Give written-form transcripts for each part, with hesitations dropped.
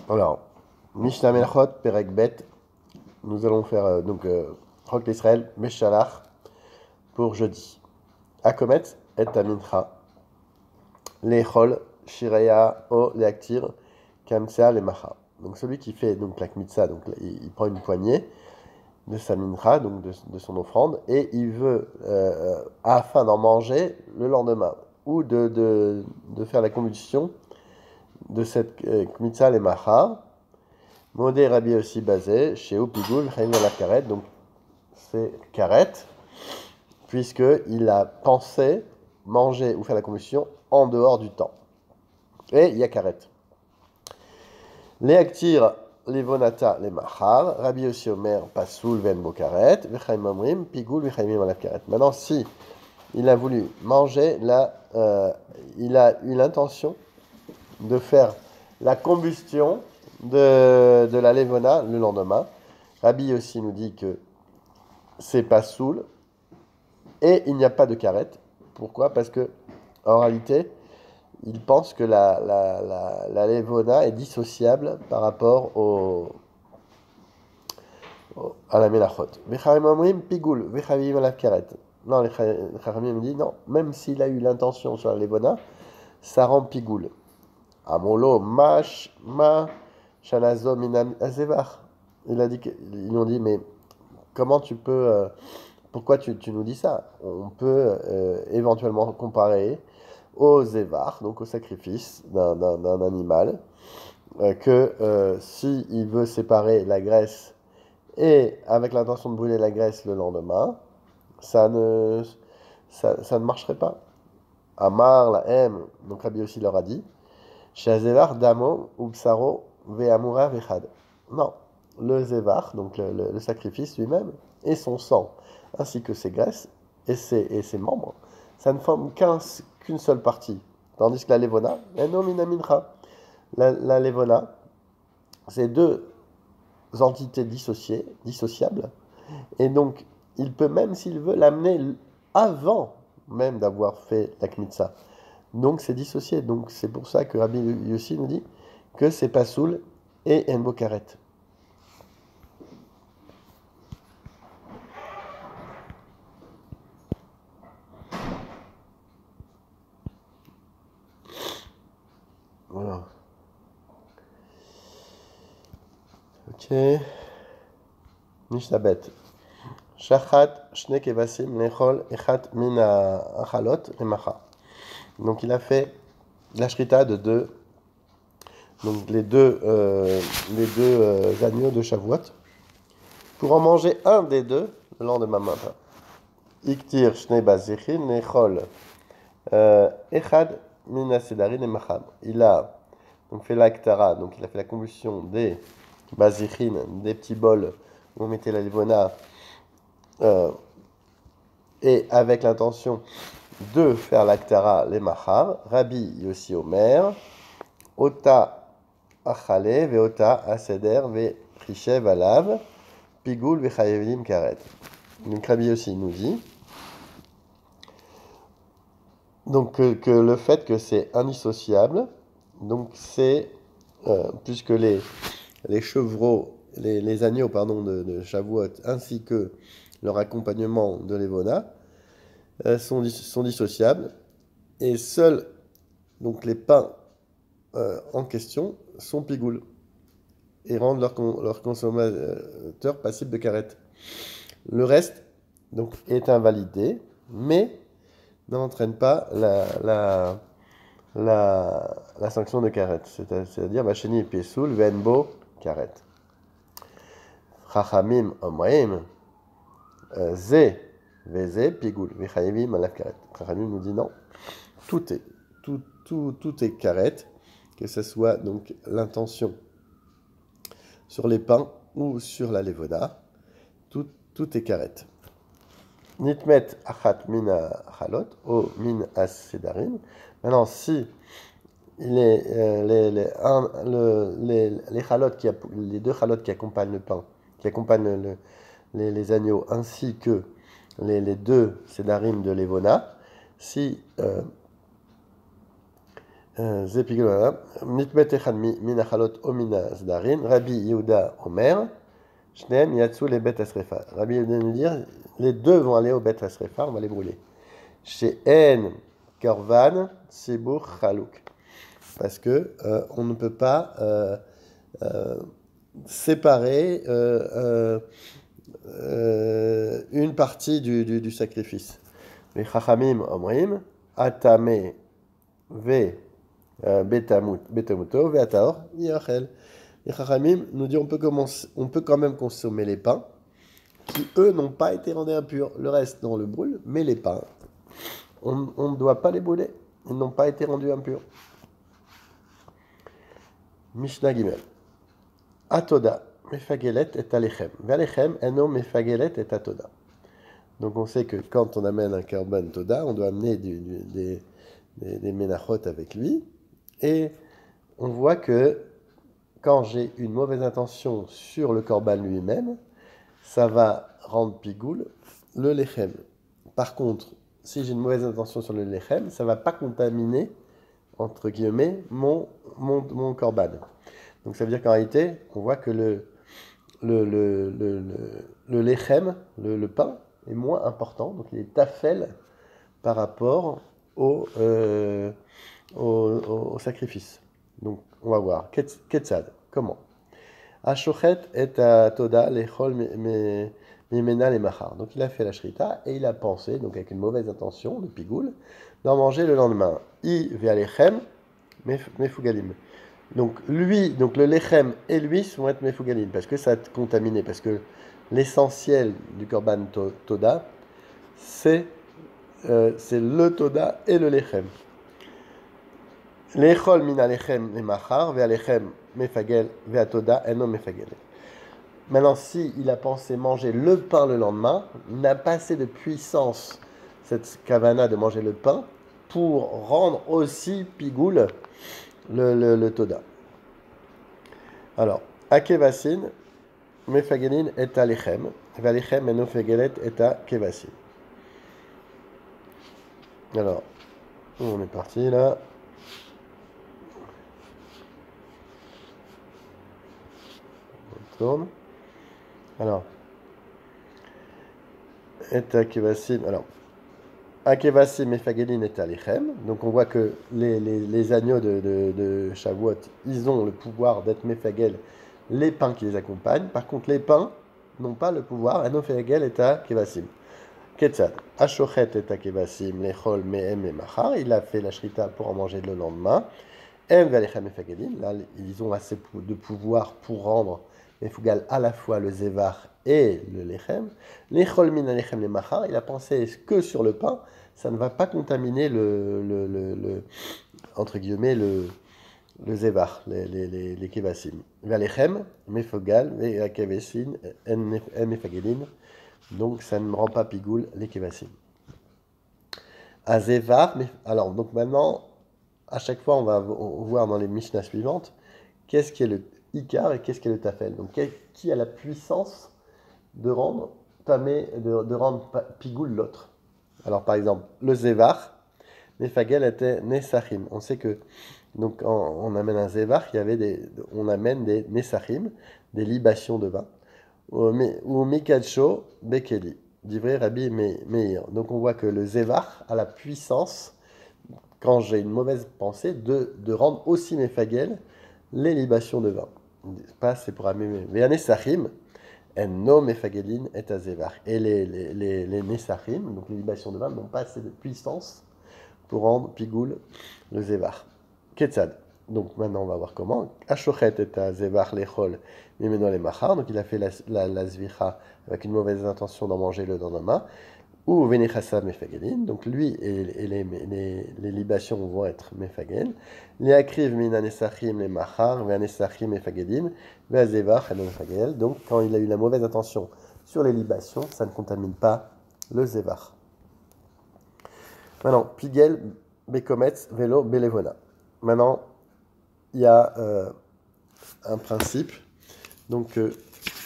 Alors, Mishnah Melchot, Perek Bet, nous allons faire Chok d'Israël, Meshalach, pour jeudi. Akomet et Amincha, Lechol, Shireya, O, Leaktir, Kamsea, Lemacha. Donc celui qui fait donc la Kmitsa, donc il prend une poignée de sa mincha, donc de son offrande, et il veut, afin d'en manger le lendemain, ou de faire la combustion de cette Kmitsa, Lemacha. Modé Rabbi aussi basé chez Opigoul, Chaim la Karet, donc c'est Karet, puisqu'il a pensé manger ou faire la combustion en dehors du temps. Et il y a Karet. Les Aktir, les Vonata, les Mahar, Rabbi aussi Omer, Pasoul, Ven Bokaret, Vechaim Omrim, Pigoul, Vechaimim la Karet. Maintenant, si il a voulu manger, il a eu l'intention de faire la combustion de la Levona le lendemain. Rabbi aussi nous dit que c'est pas soul et il n'y a pas de carette. Pourquoi? Parce que en réalité, il pense que la Levona est dissociable par rapport à la Melachot. Vechamim omrim pigoul, vechamim la carette. Non, les Chachamim me dit non, même s'il a eu l'intention sur la Levona, ça rend pigoul. Amolo, mash, ma, shanazo, minam, azevach. Ils lui ont dit, mais comment tu peux, pourquoi tu nous dis ça? On peut éventuellement comparer au zévar, donc au sacrifice d'un animal, que si il veut séparer la graisse et avec l'intention de brûler la graisse le lendemain, ça ne, ça ne marcherait pas. Amar, la M, donc Rabbi aussi leur a dit, Shazevar damo ubsaro ve'amura vechad. Non, le zévar, donc le sacrifice lui-même, et son sang, ainsi que ses graisses et ses membres, ça ne forme qu'une seule partie. Tandis que la levona, enomina mincha. La levona, c'est deux entités dissociables, et donc il peut même, s'il veut, l'amener avant même d'avoir fait la kmitza. Donc c'est dissocié. Donc c'est pour ça que Rabbi Yossi nous dit que c'est pas soul et en bokaret. Voilà. Ok. Mishnabet. Shachat shne kevasim lechol echat min achalot lemacha. Donc il a fait la shrita de deux. Donc les deux agneaux de Shavuot pour en manger un des deux le lendemain matin. Iktir shne bazichin lechol echad min sedarin et macham. Il a donc fait l'aktara, donc il a fait la combustion des bazichin, des petits bols où on mettait la livona, et avec l'intention de faire l'aktara les macham. Rabbi Yossi Omer, ota achale veota aseder ve rishev alav pigoul ve chayevim karet. Donc Rabbi Yossi nous dit donc que le fait que c'est indissociable, donc c'est puisque les chevreaux, les agneaux pardon de Shavuot ainsi que leur accompagnement de l'Evona sont dissociables et seuls donc les pains en question sont pigoul et rendent leur consommateur passible de karet. Le reste donc est invalidé, mais n'entraîne pas la sanction de karet, c'est-à-dire Vacheni et Pesoul, Venbo, karet. Chachamim Omreim, Ze, Veze, Pigoul, Vechayevim, Alaf karet. Chachamim nous dit non, tout est karet, que ce soit donc l'intention sur les pains ou sur la levona, tout est karet. Nitmet achat min achalot, o min as-sedarim. Maintenant, si les deux chalotes qui accompagnent le pain, qui accompagnent les agneaux, ainsi que les deux sédarim de l'Evona, si זה פיגול, נתמת אחד מן החלות או מן הסדרין, רבי יהודה אומר, שניהם יצאו לבית השריפה. Rabbi Yehuda nous dire, les deux vont aller au bête השריפה, on va les brûler. She'en korvan tzibur chalouk. Parce que on ne peut pas séparer une partie du sacrifice. Les chachamim omrim, atame ve betamuto ve ataor yachel. Les chachamim nous disent on peut quand même consommer les pains qui, eux, n'ont pas été rendus impurs. Le reste, on le brûle, mais les pains, on ne doit pas les brûler. Ils n'ont pas été rendus impurs. Mishnah Gimel. Atoda, mefagelet et alechem. Ve'alechem, eno mefagelet et atoda. Donc on sait que quand on amène un korban toda, on doit amener des menachot avec lui. Et on voit que quand j'ai une mauvaise intention sur le korban lui-même, ça va rendre pigoul le lechem. Par contre, si j'ai une mauvaise intention sur le lechem, ça ne va pas contaminer, entre guillemets, mon korban. Donc ça veut dire qu'en réalité, on voit que le lechem, le pain, est moins important. Donc il est tafel par rapport au sacrifice. Donc on va voir. Ketzad, comment? Ashochet et Toda lechol mimena le machar. Donc il a fait la shrita et il a pensé, donc avec une mauvaise intention, de pigoul, d'en manger le lendemain. I ve'alechem mefugalim. Donc lui, donc le lechem et lui vont être mefugalim parce que ça a contaminé, parce que l'essentiel du korban Toda, c'est le Toda et le lechem. Lechol min alechem le machar ve'alechem mefagel ve'atoda eno mefagel. Maintenant, si il a pensé manger le pain le lendemain, il n'a pas assez de puissance, cette kavana de manger le pain, pour rendre aussi pigoul le toda. Alors, akevasin mefagelin et alechem ve'alechem eno mefagelet et akevasin. Alors, on est parti là. Tourne. Alors, et akevasim. Alors, akevasim et fagelin et alechem. Donc, on voit que les agneaux de Shavuot, ils ont le pouvoir d'être mefagel, les pains qui les accompagnent. Par contre, les pains n'ont pas le pouvoir. Eno mefagel et akevasim. Ketzad. Ashochet et akevasim, lechol mehem et machar. Il a fait la shrita pour en manger le lendemain. Em ve'alechem et fagelin. Là, ils ont assez de pouvoir pour rendre Mefugal à la fois le zevar et le lechem. Lechol min alechem le machar, il a pensé que sur le pain, ça ne va pas contaminer entre guillemets, le zevar, les kevasim. Valechem, mefugal, et kevasim, en mefagelin, donc ça ne rend pas pigoul les kevasim. À zevar, alors donc maintenant, à chaque fois on va voir dans les Mishnah suivantes, qu'est-ce qui est le Ikar et qu'est-ce qu'est le Tafel. Donc qui a la puissance de rendre pigoul l'autre. Alors par exemple, le Zevar, Nefagel était Nesachim. On sait que donc on amène un Zevar, on amène des Nesachim, des libations de vin. Ou Mikadsho Bekeli, d'ivré Rabbi Meir. Donc on voit que le Zevar a la puissance, quand j'ai une mauvaise pensée, de rendre aussi Nefagel les libations de vin. Pas, c'est pour amener. Mais un Nesachim, un nom Mefagelin est à Zevar. Et les Nesachim, donc les libations de vin, n'ont pas assez de puissance pour rendre pigoul le Zevar. Ketzad. Donc maintenant on va voir comment. Ashochet est à Zevar lechol, mimeno le machar. Donc il a fait la zvicha avec une mauvaise intention d'en manger le lendemain. Ou Venechasa Mefagelin, donc lui et les libations vont être Mefagel. Les Akriv Mina Nesachim, les Machar, Venesachim Mefagelin, Veazevar, Hanon Mefagel. Donc quand il a eu la mauvaise intention sur les libations, ça ne contamine pas le Zevar. Maintenant, Pigel, Bekometz, Velo, Belevona. Maintenant, il y a un principe. Donc,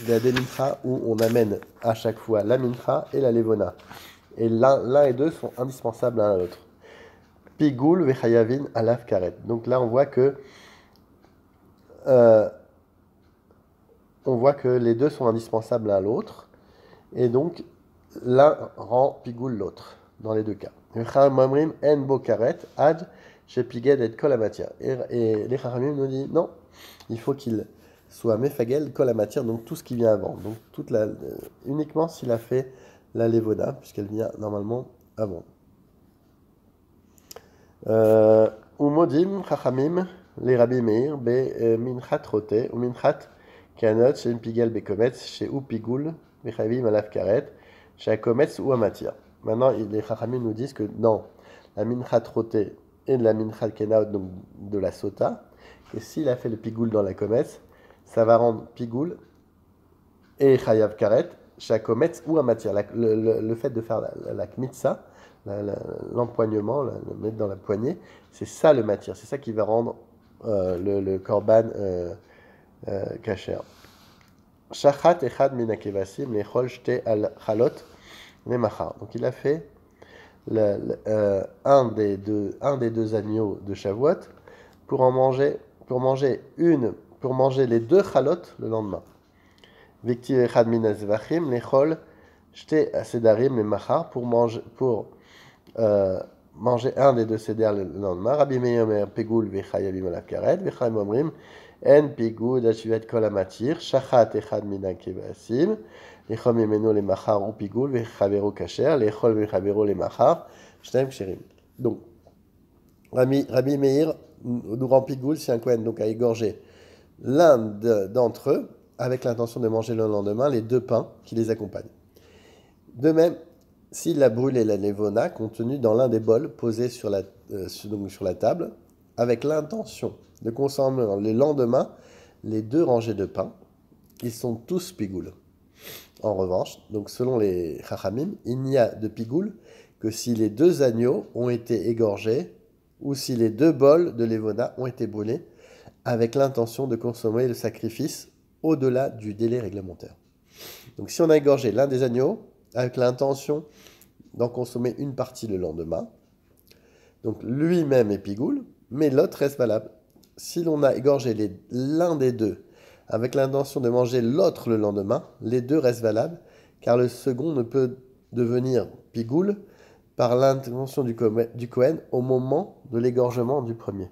il y a des mincha où on amène à chaque fois la mincha et la levona. Et l'un et deux sont indispensables l'un à l'autre. Pigoul vechayavin alaf karet. Donc là, euh, on voit que les deux sont indispensables l'un à l'autre. Et donc, l'un rend pigoul l'autre, dans les deux cas. Chachamim en bo karet ad shepiged et kol matière. Et les Chachamim nous disent non, il faut qu'il soit mefagel kol matière, donc tout ce qui vient avant. Donc uniquement s'il a fait la levona, puisqu'elle vient normalement avant. Umodim Chachamim les Rabbi Meir be minchat rote ou minchat kanot chez pigel bekometz chez ou pigoul bechavim alaf karet chez akometz ou amatia. Maintenant, les Chachamim nous disent que dans la minchat rote et de la minchat kanot, donc de la sota, que s'il a fait le pigoul dans la kometz, ça va rendre pigoul et chayav karet chez akometz ou amatia. Le fait de faire la kmitsa, l'empoignement, le mettre dans la poignée, c'est ça le matière, c'est ça qui va rendre le korban kasher. Shachat echad min hakevasim lechol shte al chalot lemachar. Donc il a fait un des deux agneaux de Shavuot pour manger les deux chalot le lendemain. Viktiv echad min hazvachim lechol shte sedarim lemachar pour manger un des deux cédères le lendemain. Rabbi Meir Omer Pegoul vechayavim alav karet vechayim omrim en pigud ashuvet kol amatir shachat echad min hakevasim lechol mimeno lemachar ou pigoul vechavero kasher lechol vechavero lemachar shneim ksherim. Donc Rabbi Meir nous rend pigoul si un kohen donc a égorgé l'un d'entre eux avec l'intention de manger le lendemain les deux pains qui les accompagnent. De même, s'il a brûlé la levona contenue dans l'un des bols posés sur la table, avec l'intention de consommer le lendemain les deux rangées de pain, ils sont tous pigoul. En revanche, donc selon les Chachamim, il n'y a de pigoul que si les deux agneaux ont été égorgés ou si les deux bols de levona ont été brûlés avec l'intention de consommer le sacrifice au-delà du délai réglementaire. Donc si on a égorgé l'un des agneaux avec l'intention d'en consommer une partie le lendemain, donc lui-même est pigoul, mais l'autre reste valable. Si l'on a égorgé l'un des deux avec l'intention de manger l'autre le lendemain, les deux restent valables, car le second ne peut devenir pigoul par l'intention du Kohen au moment de l'égorgement du premier.